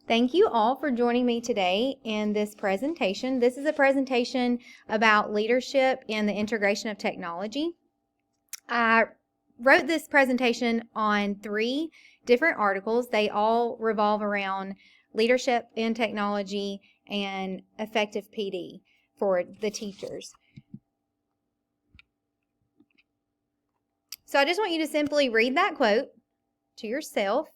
Thank you all for joining me today in this presentation. This is a presentation about leadership and the integration of technology. I wrote this presentation on 3 different articles. They all revolve around leadership in technology and effective PD for the teachers. So I just want you to simply read that quote to yourself.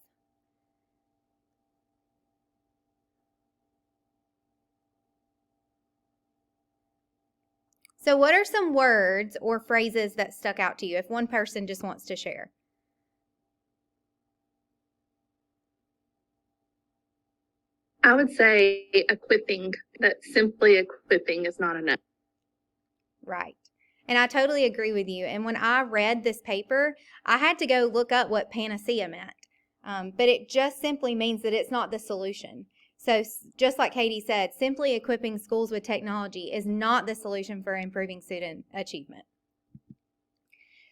So what are some words or phrases that stuck out to you if one person just wants to share? I would say equipping, that simply equipping is not enough. Right. And I totally agree with you. And when I read this paper, I had to go look up what panacea meant. But it just simply means that it's not the solution. So just like Katie said, simply equipping schools with technology is not the solution for improving student achievement.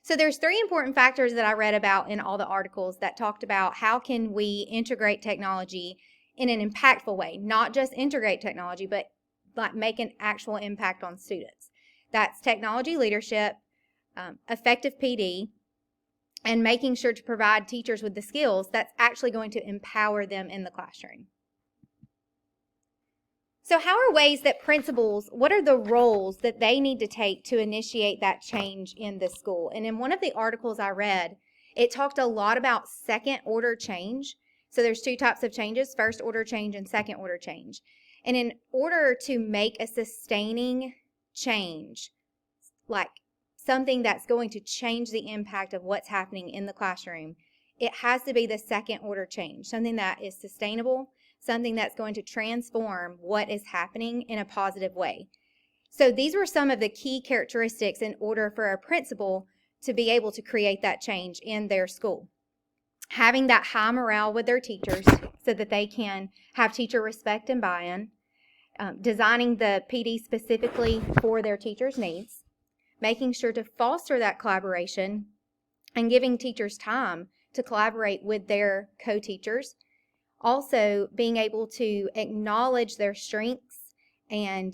So there's 3 important factors that I read about in all the articles that talked about how can we integrate technology in an impactful way, not just integrate technology, but like make an actual impact on students. That's technology leadership, effective PD, and making sure to provide teachers with the skills that's actually going to empower them in the classroom. So how are ways that principals, what are the roles that they need to take to initiate that change in the school? And in one of the articles I read, it talked a lot about second order change. So there's 2 types of changes, first order change and second order change. And in order to make a sustaining change, like something that's going to change the impact of what's happening in the classroom, it has to be the second order change, something that is sustainable, something that's going to transform what is happening in a positive way. So these were some of the key characteristics in order for a principal to be able to create that change in their school. Having that high morale with their teachers so that they can have teacher respect and buy-in, designing the PD specifically for their teachers' needs, making sure to foster that collaboration and giving teachers time to collaborate with their co-teachers. Also, being able to acknowledge their strengths and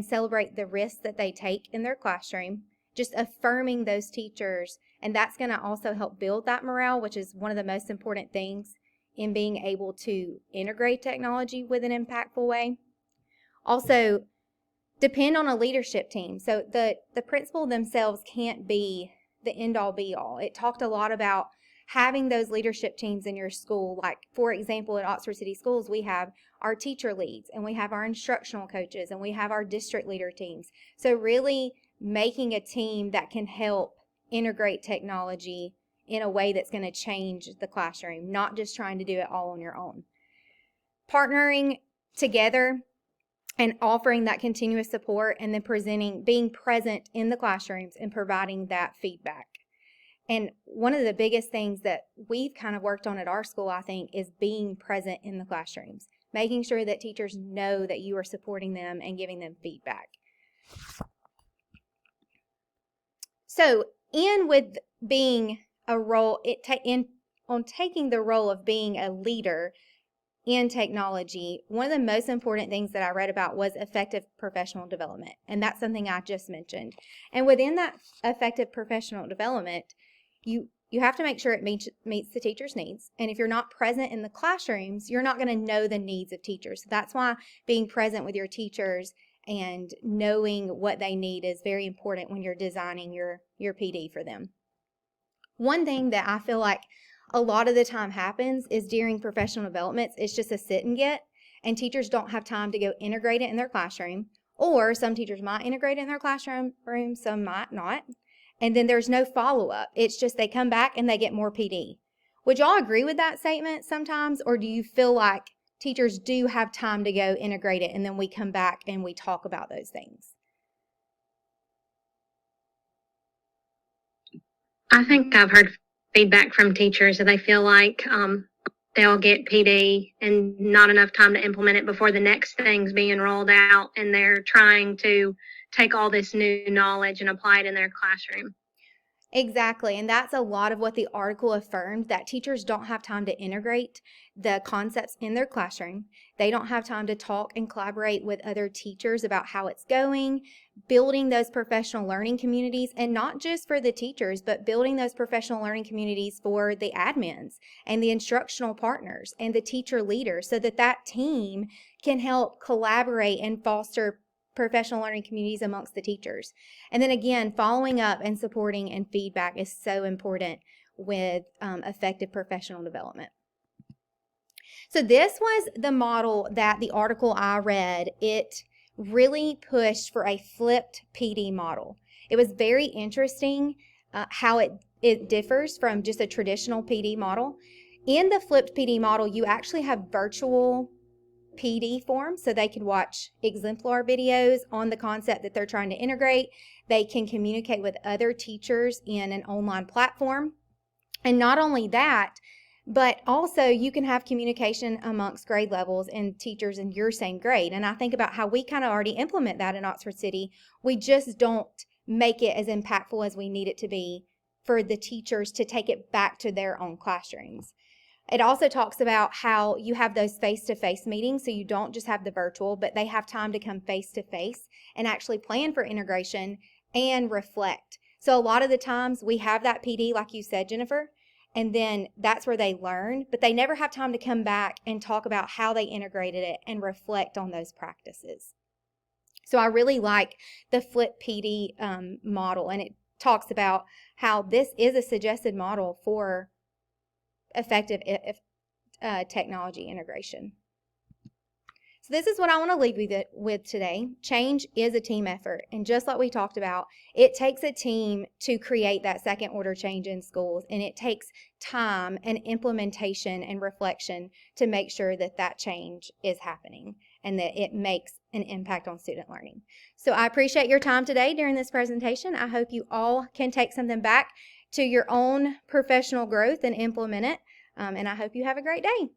celebrate the risks that they take in their classroom, just affirming those teachers, and that's going to also help build that morale, which is one of the most important things in being able to integrate technology with an impactful way. Also, depend on a leadership team. So the principal themselves can't be the end-all be-all. It talked a lot about having those leadership teams in your school. Like, for example, at Oxford City Schools, we have our teacher leads, and we have our instructional coaches, and we have our district leader teams. So really making a team that can help integrate technology in a way that's going to change the classroom, not just trying to do it all on your own. Partnering together and offering that continuous support, and then being present in the classrooms and providing that feedback. And one of the biggest things that we've kind of worked on at our school, I think, is being present in the classrooms, making sure that teachers know that you are supporting them and giving them feedback. So, with being a role, on taking the role of being a leader in technology, one of the most important things that I read about was effective professional development. And that's something I just mentioned. And within that effective professional development, you have to make sure it meets the teacher's needs. And if you're not present in the classrooms, you're not going to know the needs of teachers. So that's why being present with your teachers and knowing what they need is very important when you're designing your PD for them. One thing that I feel like a lot of the time happens is during professional developments, it's just a sit and get, and teachers don't have time to go integrate it in their classroom, or some teachers might integrate it in their classroom, some might not, and then there's no follow-up. It's just they come back and they get more PD. Would y'all agree with that statement sometimes, or do you feel like teachers do have time to go integrate it and then we come back and we talk about those things? I think I've heard feedback from teachers that they feel like they'll get PD and not enough time to implement it before the next thing's being rolled out, and they're trying to take all this new knowledge and apply it in their classroom. Exactly. And that's a lot of what the article affirmed, that teachers don't have time to integrate the concepts in their classroom. They don't have time to talk and collaborate with other teachers about how it's going, building those professional learning communities, and not just for the teachers, but building those professional learning communities for the admins and the instructional partners and the teacher leaders, so that that team can help collaborate and foster professional learning communities amongst the teachers. And then again, following up and supporting and feedback is so important with effective professional development. So this was the model that the article I read. It really pushed for a flipped PD model. It was very interesting how it differs from just a traditional PD model. In the flipped PD model, you actually have virtual PD forms, so they can watch exemplar videos on the concept that they're trying to integrate. They can communicate with other teachers in an online platform. And not only that, but also you can have communication amongst grade levels and teachers in your same grade. And I think about how we kind of already implement that in Oxford City. We just don't make it as impactful as we need it to be for the teachers to take it back to their own classrooms. It also talks about how you have those face-to-face meetings, so you don't just have the virtual, but they have time to come face-to-face and actually plan for integration and reflect. So a lot of the times we have that PD, like you said, Jennifer, and then that's where they learn, but they never have time to come back and talk about how they integrated it and reflect on those practices. So I really like the Flip PD model, and it talks about how this is a suggested model for effective technology integration. So this is what I want to leave you with today. Change is a team effort. And just like we talked about, it takes a team to create that second order change in schools. And it takes time and implementation and reflection to make sure that that change is happening and that it makes an impact on student learning. So I appreciate your time today during this presentation. I hope you all can take something back to your own professional growth and implement it. And I hope you have a great day.